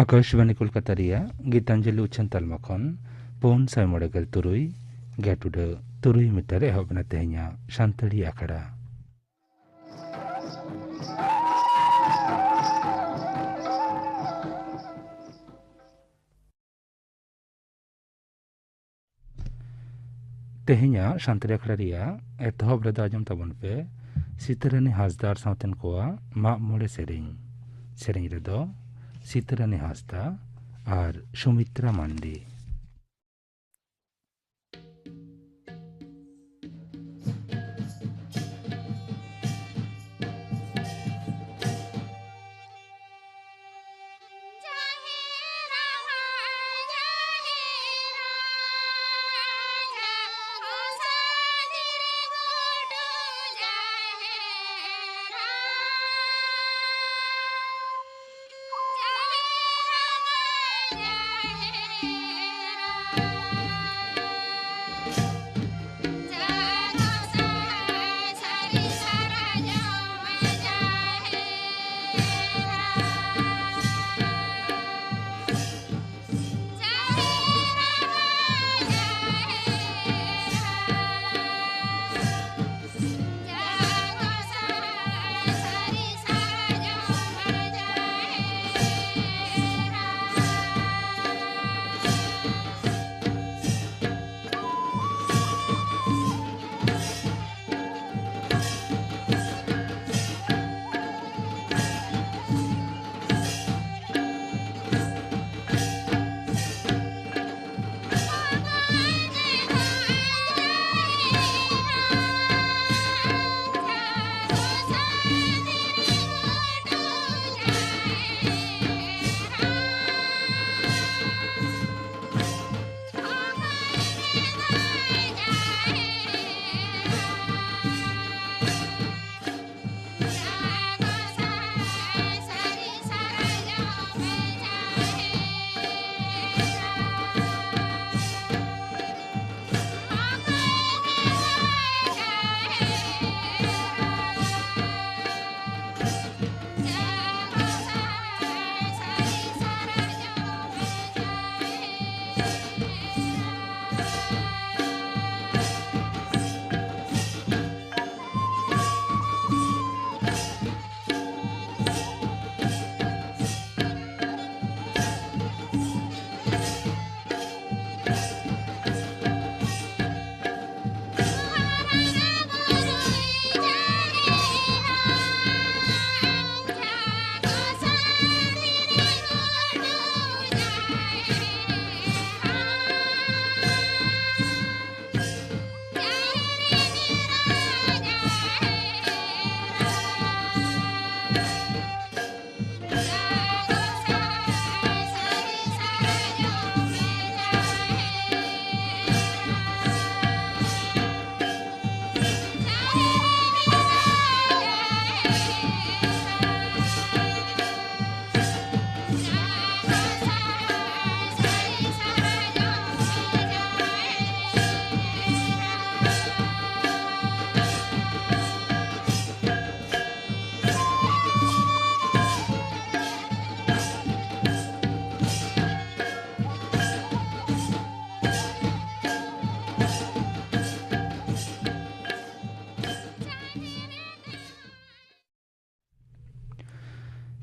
आकाशबानी कोलकाता रिया गीतांजलि उछा.ᱱ तालमा खन 493 गेटुडा 3 मीटर एहबना तेहኛ सानताड़ी आखड़ा तेहኛ सानताड़ी आखड़ा रिया एतहब रदा आजम तबन पे सीतारानी हासदार सावतेन कोआ माग मोड़े सेरें रेदो सीतारानी हासदा और सुमित्रा मांडी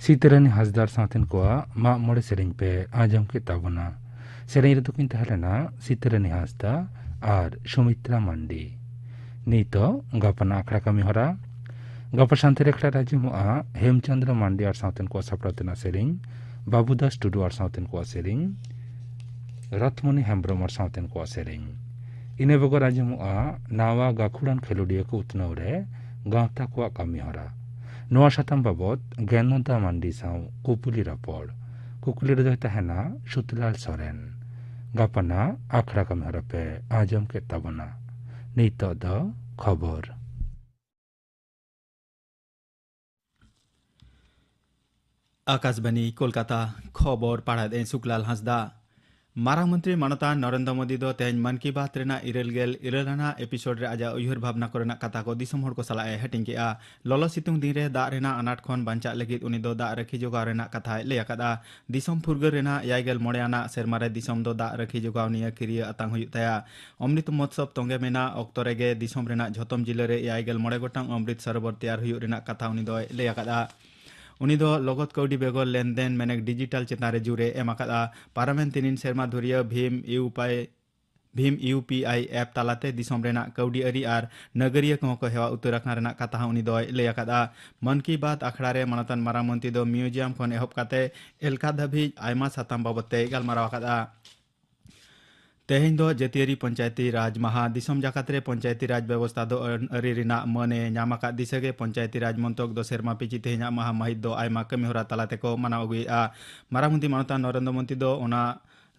सीतारानी हासदार सावतेन कोआ माग मोड़े सेरें पे आजम के ताबना सेरें रे दुकिन तहलेना सीतारानी हासदा और सुमित्रा मांडी नीतो गपना आखड़ा कमी हरा गप सानताड़ी आखड़ा राजमुआ हेमचंद्र मांडी और सावतेन कोआ सपड़ातेना सेरें बाबूदास टुडू और सावतेन कोआ सेरें रथमणि हेम्ब्रम और सावतेन कोआ सेरें इने बगो राजमुआ नावा गाखुड़ान खेलोडिया को उतनाव रे गावता कोआ कमी हरा नोआ साताम बाबद ज्ञानोदा मांडी साव कुपुली रपड़ कुकुली रे तहना सुतलाल सोरेन गापना आखड़ा कमी हरा पे आजम के ताबना नीतो द खबर आकाशबानी कोलकाता खबर पढ़ा शुक्लाल हासदा मारांग मंत्री मानतान नरेंद्र मोदी दो तेज मन की बात रेना इरलना एपिसोड रे आजा उयहर भावना कोरेना कथा को दिसम हड़ को सलाए हटिंग केआ ललो सितुंग दिन रे दा रेना अनाट खन बांचा लगित उनी दो दा रखी जोगाव रेना कथा ले आकादा दिसम फुरगर रेना 59 मोड़ेयाना सेरमा रे दिसम दो दा रखी जोगाव निया किरिया अतांग हुयुग ताया अमृत महोत्सव तोंगे मेना ऑक्टो रेगे दिसम रेना झोतम जिले रे 59 मोड़े गोटांग अमृत सरोवर तैयार हुयुग रेना कथा उनी दो ले आकादा उनी दो लगत कौडी बेगोर लेनदेन मेनेक डिजिटल चेतान जुरे एम आकादा पार्लामेंट तीन सेरमा धुरिया भीम यूपीआई ऐप तालाते दिसम रेना कौडी अरी आर नगरिया को हेवा उतर रेना कथा उनी दो ले आकादा मन की बात अखड़ा रे मनतन मारांग मंत्री दो म्यूजियम खन एहब काते एलका धाबी आयमा साताम बाबते गालमाराव आकादा तेहें दो जतियारी पंचायती राज महा दिसम जाकात रे पंचायती राज व्यवस्था दो अरी रिना मने नामाका दिसगे पंचायती राज मंतक दो सेरमा पिची तेहें महा माहित दो आयमा कमी होरा तालाते को मनाव अगुएआ मारांग मंत्री मानतान नरेंद्र मोदी दो ओना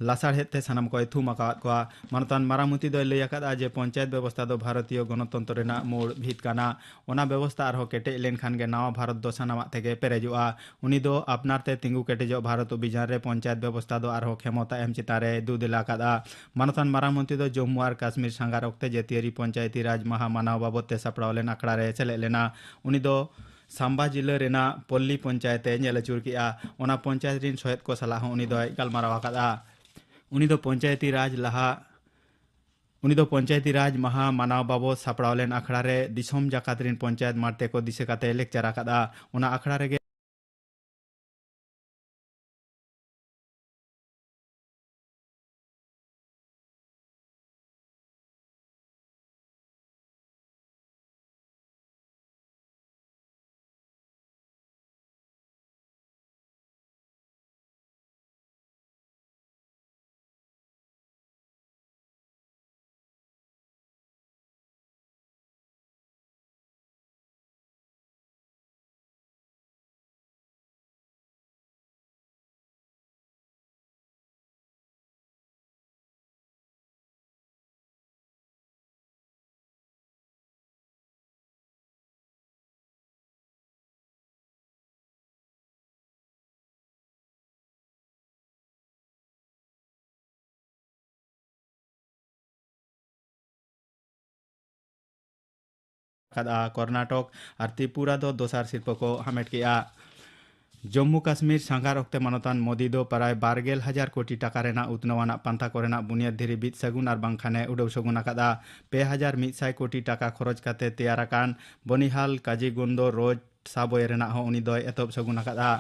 लासाड़हेते सानाम को थूम आकाद को मानतान मारांग मंत्री दो लई आकादा जे पंचायत व्यवस्था दो भारतीय गणतंत्र रेना मूल भीत काना ओना व्यवस्था आरो केटे लेन खान गे नवा भारत दो सानामा तेगे पेरेजुआ उनी दो अपनारते तिंगु केटेजो भारत अभियान रे पंचायत व्यवस्था दो आरो क्षमता एम चितारे दुदिला आकादा मानतान मारांग मंत्री दो जम्मू और काश्मीर सांगार ओक्ते जतियारी पंचायती राज महा मानाव बाबते सापड़ाव लेना आखड़ा रे सेले लेना उनी दो सांबा जिले रेना पल्ली पंचायते नेल अचूर किया ओना पंचायत रिन सहेद को सलाह उनी दो गालमाराव आकादा उनी दो पंचायती राज महा मानाव बाबत सापड़ाव लेन आखड़ा रे दिसम जाकात रिन पंचायत मारते को दिसे काते लेक्चर आकादा ओना आखड़ा रे कर्नाटक और त्रिपुरा दो दोसार शिल्प को हमेट किया जम्मू काश्मीर सांगार ओक्ते मानतान मोदी दो प्राय 12,000 कोटी टाका रेना उतनवाना पंथा कोरेना बुनियाद धीरी बीत सगुन और बांखाने उड़व सगुन आकादा 2,100 कोटी टाका खरच काते तैयार आकान बनिहाल काजीगुंडो रोज साबोय रेना हो उनी दो एतब सगुन आकादा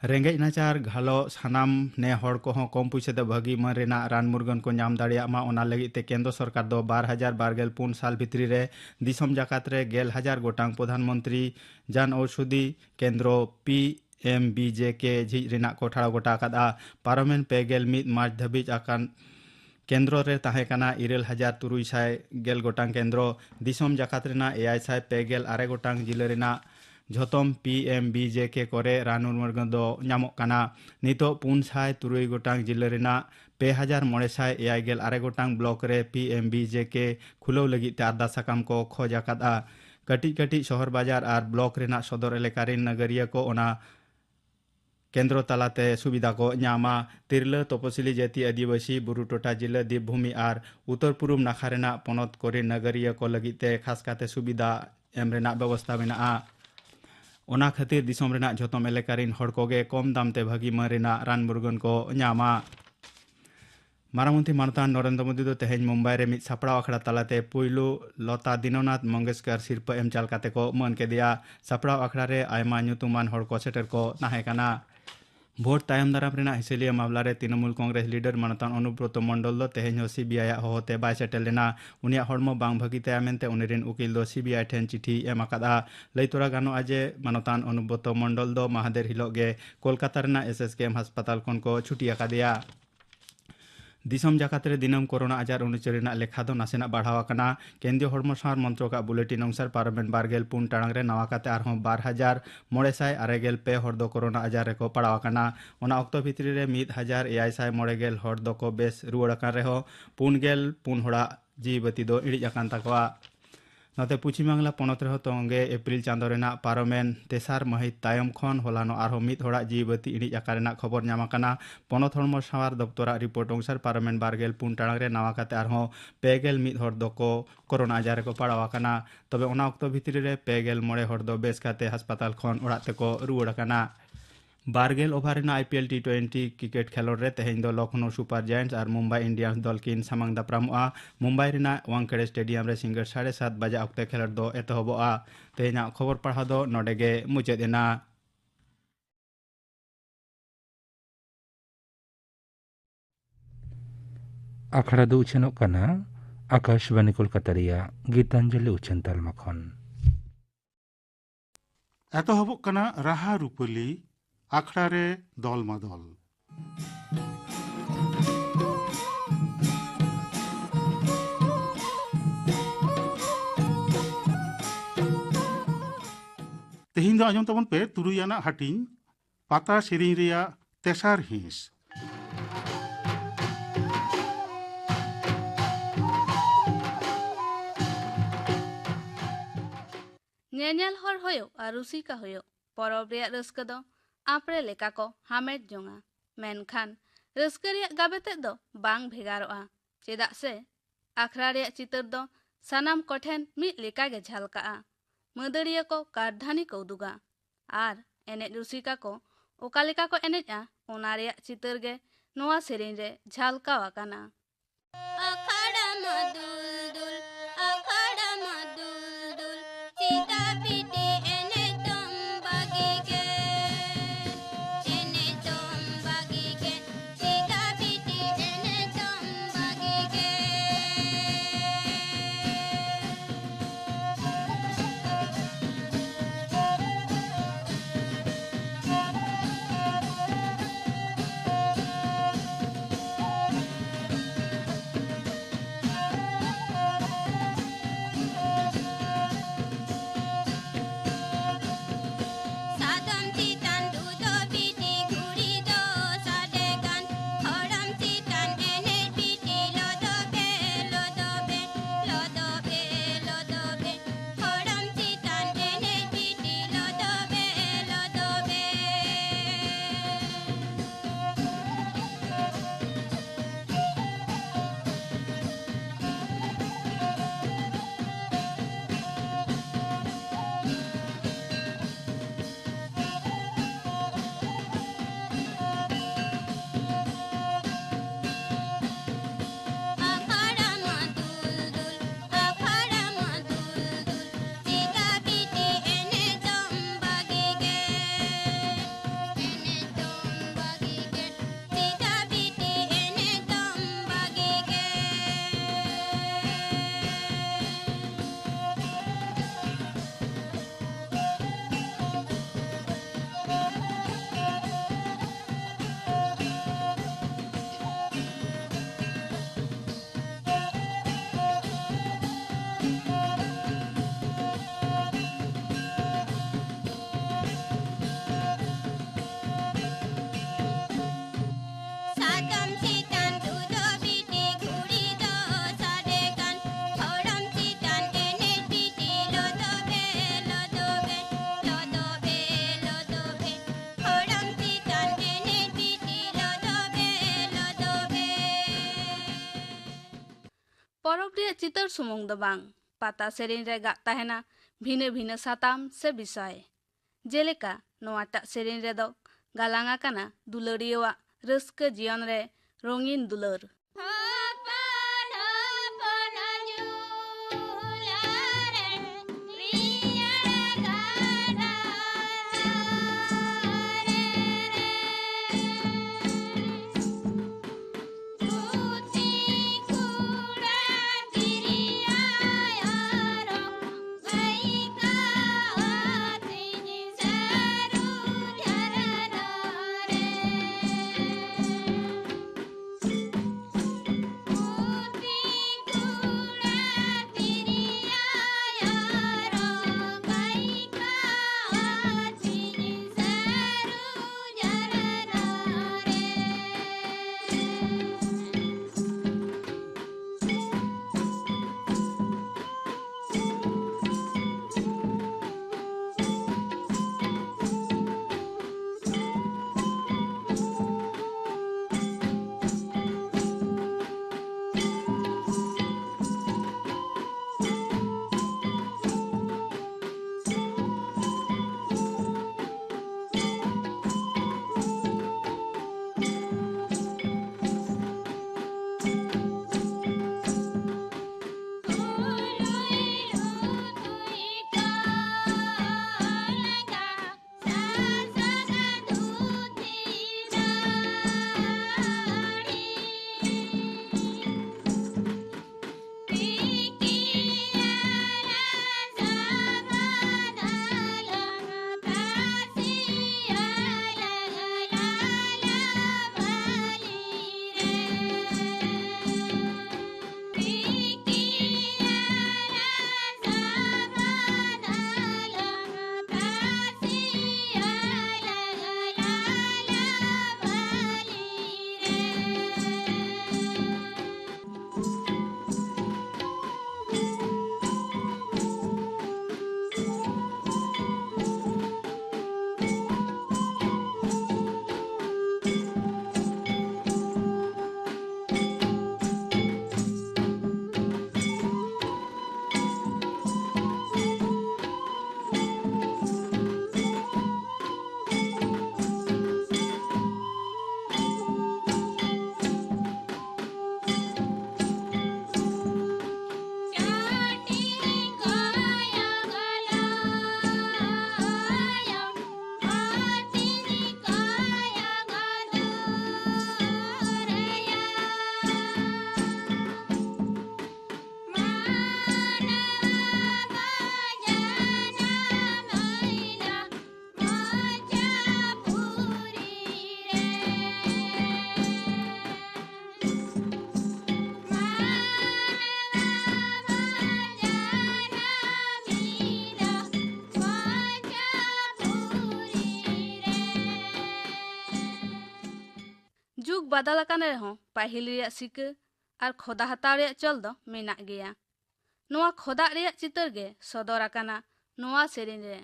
रेंगेज नाचार घालो सानाम ने हड़ को कम पैसे दो भागी मन रेना रान मुर्गन को नाम दाड़िया मा ओना लगित ते केंद्र सरकार दो 2024 साल भितरी रे दिसम जाकात रे 10,000 गोटांग प्रधानमंत्री जन औषधि केंद्र PMBJK झिज रेना को ठाड़ा गोटा आकादा पार्लामेंट 51 मार्च धाबिज आकान केंद्र रे ताहेकाना 9,300 गोटांग केंद्र दिसम जाकात रेना 554 गोटांग जिले रेना झोतम PMBJK करे रानुर मुर्गन दो नामक काना नितो 503 गोटांग जिले रेना 2,956 गोटांग ब्लॉक रे PMBJK खुलव लगी ते आदा सकाम को खोज आकादा कटी कटी शहर बाजार और ब्लॉक रेना सदर एलेकारिन नगरिया को ओना केंद्र तालाते सुविधा को नामा तिरला तपसिली जाति आदिवासी बुरु टोटा जिला दीपभूमि और उत्तर पूर्व नाखा रेना पनत कोरी नगरिया को लगिते खास काते सुविधा एम रेना व्यवस्था मेना ओना खातिर दिसम रेना झोतम एलेकारिन हड़ कोगे कम दाम ते भागी मन रेना रान मुर्गन को नामा मारांग मंत्री मानतान नरेंद्र मोदी दो तेहें मुंबई रे मित सापड़ा आखड़ा तालाते पुइलु लता दीननाथ मंगेशकर सिरप एम चाल काते को मन के दिया सापड़ा आखड़ा रे आयमा ᱧᱩᱛᱩᱢᱟᱱ हड़ को सेटर को नाहे काना भोट तायम दाराम रेना हिसेलिया मामला रे तृणमूल कांग्रेस लीडर मानतान अनुब्रत मंडल दो तेहें CBI होते बाय सेटल लेना उनिया हड़मो बांग भागी तया मेनते उनिरेन उकिल दो CBI ठेन चिठी एम आकादा लैतोरा गानो आजे मानतान अनुब्रत मंडल दो महादेर हिलोगे कोलकाता रेना SSKM हास्पाताल खन को छुट्टी आकादिया दिसम जाकात रे दिनम कोरोना आजार 19 रेना लेखा दो नासेना बढ़ावा कना केंद्रीय हड़मो सार मंत्रों का बुलेटिन अनुसार पार्लामेंट 12 टांग रे नवा काते आरहों 12,962 हड़ दो कोरोना आजार रे को पड़ावा कना ओना ऑक्टो भितरी रे 1,690 हड़ दो को बेस रुवाड़ कान रे हो 4 हड़ा जीवती दो इड़ी अकान तकवा ᱱᱚᱛᱮ ᱯᱚᱪᱷᱤᱢ ᱵᱟᱝᱞᱟ ᱯᱚᱱᱚᱛ ᱨᱮᱦᱚᱸ ᱛᱚᱸᱜᱮ ᱮᱯᱨᱤᱞ ᱪᱟᱸᱫᱳ ᱨᱮᱱᱟᱜ ᱯᱟᱨᱚᱢᱮᱱ ᱛᱮᱥᱟᱨ ᱢᱟᱹᱦᱤᱛ ᱛᱟᱭᱚᱢ ᱠᱷᱚᱱ ᱦᱚᱞᱟᱱᱚᱜ ᱟᱨᱦᱚᱸ ᱢᱤᱫ ᱦᱚᱲᱟᱜ ᱡᱤᱣᱤ ᱵᱟᱹᱛᱤ ᱤᱬᱤᱡ ᱟᱠᱟᱱ ᱨᱮᱱᱟᱜ ᱠᱷᱚᱵᱚᱨ ᱧᱟᱢ ᱟᱠᱟᱱᱟ ᱯᱚᱱᱚᱛ ᱦᱚᱲᱢᱚ ᱥᱟᱶᱟᱨ ᱫᱚᱯᱛᱚᱨᱟᱜ ᱨᱤᱯᱳᱨᱴ ᱚᱱᱩᱥᱟᱨ ᱯᱟᱨᱚᱢᱮᱱ 24 ᱴᱟᱲᱟᱝ ᱨᱮ ᱱᱟᱣᱟ ᱠᱟᱛᱮ ᱟᱨᱦᱚᱸ 51 ᱦᱚᱲ ᱫᱚᱠᱚ ᱠᱳᱨᱳᱱᱟ ᱟᱡᱟᱨ ᱨᱮᱠᱚ ᱯᱟᱲᱟᱣ ᱟᱠᱟᱱᱟ ᱛᱚᱵᱮ ᱚᱱᱟ ᱚᱠᱛᱚ ᱵᱷᱤᱛᱨᱤ ᱨᱮ 59 ᱦᱚᱲ ᱫᱚ ᱵᱮᱥ ᱠᱟᱛᱮ ᱦᱟᱥᱯᱟᱛᱟᱞ ᱠᱷᱚᱱ ᱚᱲᱟᱜ ᱛᱮᱠᱚ ᱨᱩᱣᱟᱹᱲ ᱟᱠᱟᱱᱟ 12 ओवर ᱨᱮᱱᱟᱜ IPL T20 क्रिकेट खेलोड रे तेहें दो लखनऊ सुपर जायंट्स और मुंबई इंडियंस दल किन सामांग दापरामोआ मुंबई रेना वांखेड़े स्टेडियम रे सिंगर 7:30 बजे अक्ते खेलोड दो एतहबोआ तेहें खबर पढ़ा दो नोडेगे मुचाद एना ᱟᱠᱷᱲᱟ ᱫᱚ ᱩᱪᱷᱟᱹᱱᱚᱜ ᱠᱟᱱᱟ ᱟᱠᱟᱥᱵᱟᱱᱤ ᱠᱳᱞᱠᱟᱛᱟ ᱨᱮᱭᱟᱜ ᱜᱤᱛᱟᱧᱡᱚᱞᱤ ᱩᱪᱷᱟᱹᱱ ᱛᱟᱞᱢᱟ ᱠᱷᱚᱱ ᱮᱛᱚᱦᱚᱵᱚᱜ ᱠᱟᱱᱟ ᱨᱟᱦᱟ ᱨᱩᱯᱟᱹᱞᱤ ᱟᱠᱷᱲᱟ ᱨᱮ ᱫᱚᱞ ᱢᱟᱫᱚᱞ ᱛᱮᱦᱮᱧ ᱫᱚ ᱟᱸᱡᱚᱢ ᱛᱟᱵᱚᱱ ᱯᱮ ᱛᱩᱨᱩᱭ ᱟᱱᱟᱜ ᱦᱟᱹᱴᱤᱧ ᱯᱟᱛᱟ ᱥᱮᱨᱮᱧ ᱨᱮᱭᱟᱜ ᱛᱮᱥᱟᱨ ᱦᱤᱸᱥ ᱧᱮᱧᱮᱞ ᱦᱚᱲ ᱦᱩᱭᱩᱜ ᱟᱨ ᱨᱩᱥᱤᱠᱟ ᱦᱩᱭᱩᱜ ᱯᱚᱨᱚᱵ ᱨᱮᱭᱟᱜ ᱨᱟᱹᱥᱠᱟᱹ ᱫᱚ ᱟᱯᱲᱮ ᱞᱮᱠᱟ ᱠᱚ ᱦᱟᱢᱮᱴ ᱡᱚᱝᱟ ᱢᱮᱱᱠᱷᱟᱱ ᱨᱟᱹᱥᱠᱟᱹ ᱨᱮᱭᱟᱜ ᱜᱟᱵᱮᱛᱮᱫ ᱫᱚ ᱵᱟᱝ ᱵᱷᱮᱜᱟᱨᱚᱜᱼᱟ ᱪᱮᱫᱟᱜ ᱥᱮ ᱟᱠᱷᱲᱟ ᱨᱮᱭᱟᱜ ᱪᱤᱛᱟᱹᱨ ᱫᱚ ᱥᱟᱱᱟᱢ ᱠᱚᱴᱷᱮᱱ ᱢᱤᱫ ᱞᱮᱠᱟᱜᱮ ᱡᱷᱟᱞᱠᱟᱜᱼᱟ ᱢᱟᱹᱫᱟᱹᱲᱤᱭᱟᱹ ᱠᱚ ᱠᱟᱨᱫᱷᱟᱹᱱᱤ ᱠᱚ ᱩᱫᱩᱜᱟ ᱟᱨ ᱮᱱᱮᱡ ᱨᱩᱥᱤᱠᱟ ᱠᱚ ᱚᱠᱟ ᱞᱮᱠᱟ ᱠᱚ ᱮᱱᱮᱡᱼᱟ ᱚᱱᱟ ᱨᱮᱭᱟᱜ ᱪᱤᱛᱟᱹᱨ ᱜᱮ ᱱᱚᱣᱟ ᱥᱮᱨᱮᱧ ᱨᱮ ᱡᱷᱟᱞᱠᱟᱣ ᱟᱠᱟᱱᱟ ᱟᱠᱷᱲᱟ ᱢᱟᱫᱩᱞ ᱫᱩᱞ ᱟᱠᱷᱲᱟ ᱢᱟᱫᱩᱞ ᱫᱩᱞ ᱪᱤᱛᱟ ᱯᱤᱴᱤ ᱮᱱᱮᱡ ᱫᱚᱢ ᱵᱟᱜᱤ ᱜᱮ ᱮᱱᱮᱡ ᱫᱚᱢ ᱵᱟᱜᱤ ᱜᱮ ᱪᱤᱛᱟ ᱯᱤᱴᱤ ᱮᱱᱮᱡ ᱫᱚᱢ ᱵᱟᱜᱤ ᱜᱮ सादम चितान दुदो पिटी घुड़ी दो साडेगान हरम चितान एनेज पिटी लोदोबे लोदोबे लोदोबे लोदोबे हरम चितान एनेज पिटी लोदोबे लोदोबे आखड़ा मादुल दुल आखड़ा मादुल दुल चिता पिटी एनेज दम बागी गे एनेज दम बागी गे चिता पिटी एनेज दम बागी गे सादम चितान दुदो पिटी घुड़ी दो साडेगान हरम चितान एनेज पिटी लोदोबे लोदोबे लोदोबे लोदोबे हरम चितान एनेज पिटी लोदोबे लोदोबे ᱯᱚᱨᱚᱵ ᱨᱮᱭᱟᱜ ᱪᱤᱛᱟᱹᱨ ᱥᱩᱢᱩᱝ ᱫᱚ ᱵᱟᱝ ᱯᱟᱛᱟ ᱥᱮᱨᱮᱧ ᱨᱮ ᱜᱟᱜ ᱛᱟᱦᱮᱱᱟ ᱵᱷᱤᱱᱟᱹ ᱵᱷᱤᱱᱟᱹ ᱥᱟᱛᱟᱢ ᱥᱮ ᱵᱤᱥᱚᱭ ᱡᱮᱞᱮᱠᱟ ᱱᱚᱣᱟᱴᱟᱜ ᱥᱮᱨᱮᱧ ᱨᱮᱫᱚ ᱜᱟᱞᱟᱝ ᱟᱠᱟᱱᱟ ᱫᱩᱞᱟᱹᱲᱤᱭᱟᱹᱣᱟᱜ ᱨᱟᱹᱥᱠᱟᱹ ᱡᱤᱭᱚᱱ ᱨᱮ ᱨᱚঙᱤᱱ ᱫᱩᱞᱟᱹᱲ Hopan hopan ajulare riyar gada Ruti kura diriya yaro baika atini saru jaranare ᱡᱩᱜ ᱵᱟᱫᱟᱞ ᱟᱠᱟᱱ ᱨᱮᱦᱚᱸ ᱯᱟᱹᱦᱤᱞ ᱨᱮᱭᱟᱜ ᱥᱤᱠᱟᱹ ᱟᱨ ᱠᱷᱚᱫᱟ ᱦᱟᱛᱟᱣ ᱨᱮᱭᱟᱜ ᱪᱚᱞ ᱫᱚ ᱢᱮᱱᱟᱜ ᱜᱮᱭᱟ। ᱱᱚᱣᱟ ᱠᱷᱚᱫᱟᱜ ᱨᱮᱭᱟᱜ ᱪᱤᱛᱟᱹᱨ ᱜᱮ ᱥᱚᱫᱚᱨ ᱟᱠᱟᱱᱟ ᱱᱚᱣᱟ ᱥᱮᱨᱮᱧ ᱨᱮ।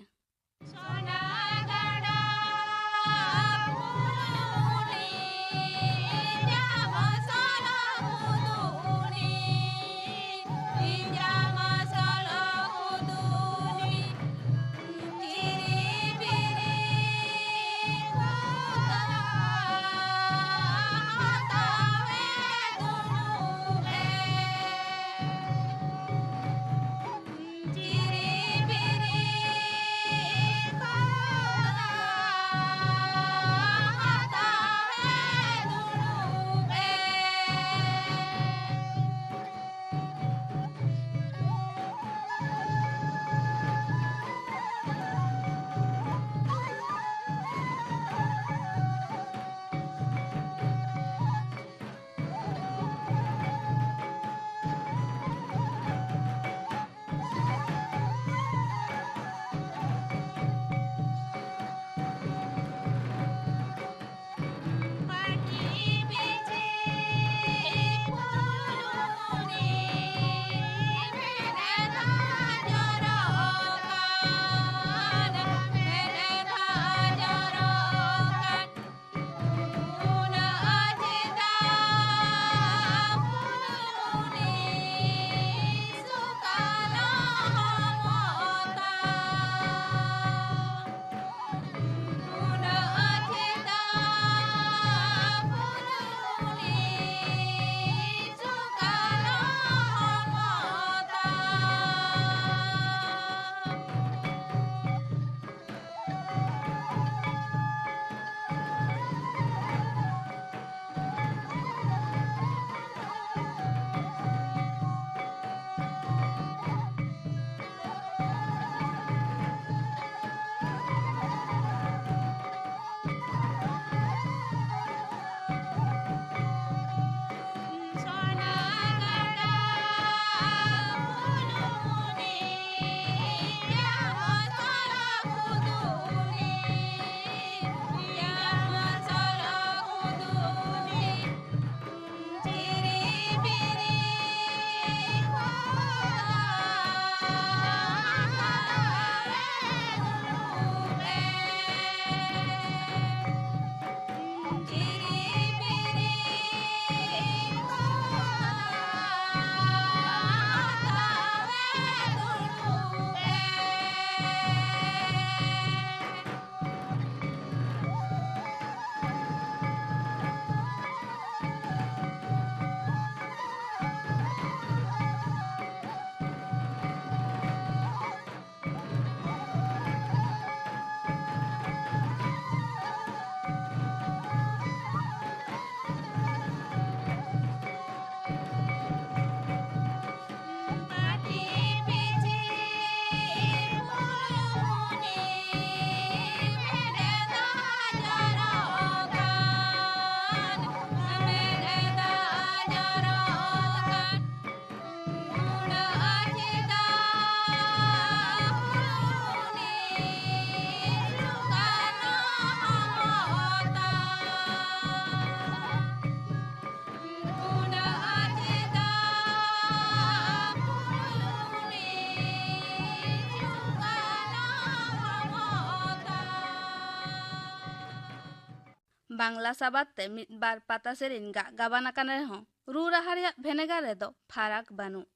ᱵᱟᱝᱞᱟ ᱥᱟᱵᱟᱫ ᱛᱮ ᱢᱤᱫ ᱵᱟᱨ ᱯᱟᱛᱟ ᱥᱮᱨᱮᱧ ᱜᱟᱜ ᱜᱟᱵᱟᱱ ᱟᱠᱟᱱ ᱨᱮᱦᱚᱸ ᱨᱩ ᱨᱟᱦᱟ ᱨᱮᱭᱟᱜ ᱵᱷᱮᱱᱮᱜᱟᱨ ᱨᱮᱫᱚ ᱯᱷᱟᱨᱟᱠ ᱵᱟᱹᱱᱩᱜ।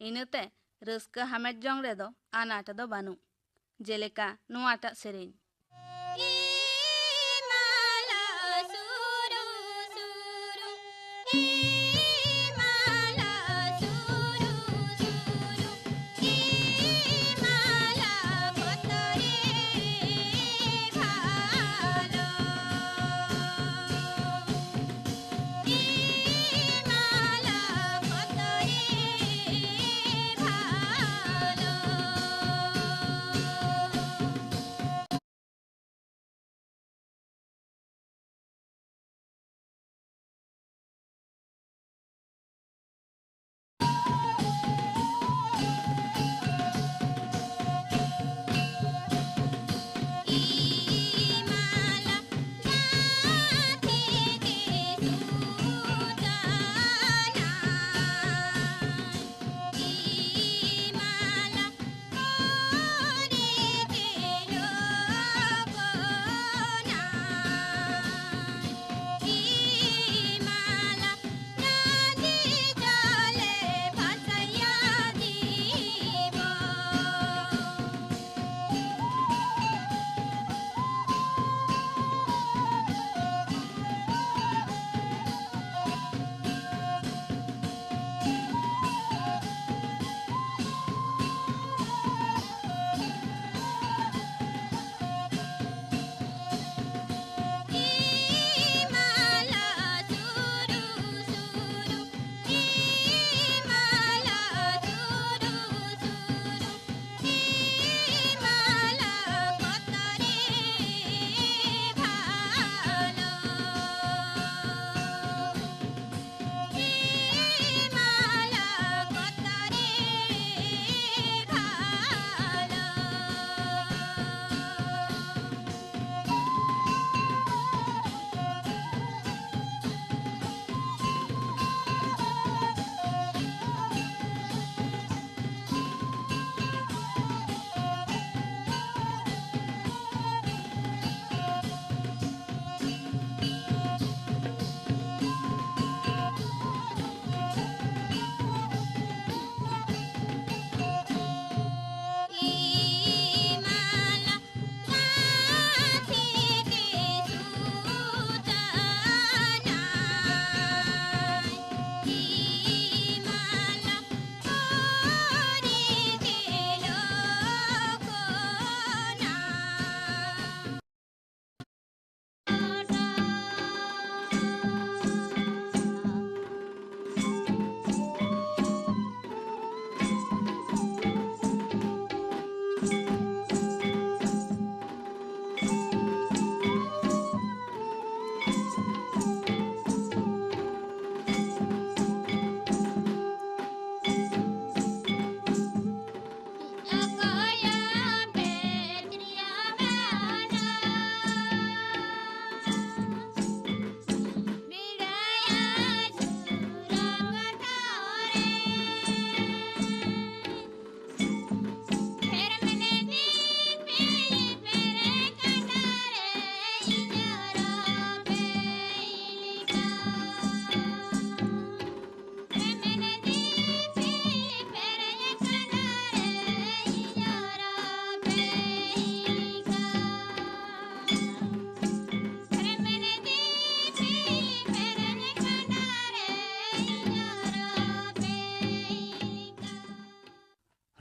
ᱤᱱᱟᱹᱛᱮ ᱨᱟᱹᱥᱠᱟᱹ ᱦᱟᱢᱮᱴ ᱡᱚᱝ ᱨᱮᱫᱚ ᱟᱱᱟᱴ ᱫᱚ ᱵᱟᱹᱱᱩᱜ। ᱡᱮᱞᱮᱠᱟ ᱱᱚᱣᱟᱴᱟᱜ ᱥᱮᱨᱮᱧ।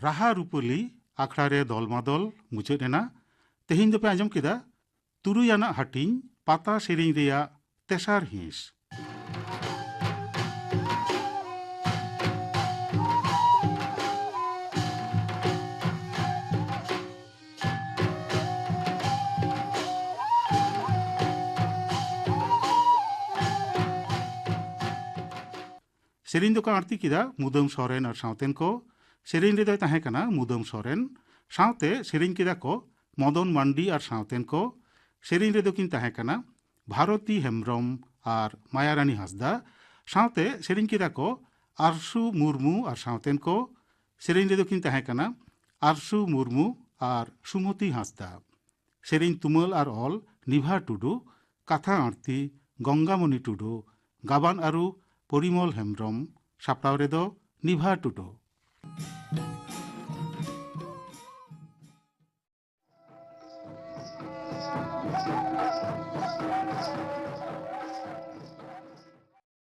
राहा रूपली आखड़ा रे दलमादल मुचाद एना तेहिं दोपे आंजम केदा तुरुई आना हाटिंग पाता सेरें रेया तेसार हिंस। सेरें दो आरती किदा मुदम सोरेन और सावतेन को सेरें रे ताहें कना मुदम सोरेन सावते सेरें किदा को मदन मांडी और सावतेन को सेरें रे किन ताहें कना भारती हेम्ब्रम और मायारानी हांसदा सावते सेरें किदा को आरसू मुर्मू और सावतेन को सेरें रे किन ताहें कना आरसू मुर्मू और सुमति हांसदा सेरें तुमल और ऑल निभा टुडू कथा आरती गंगामणि टुडू गाबान आरु परिमल हेम्ब्रम सापड़ाव रेदो निभा टुडू।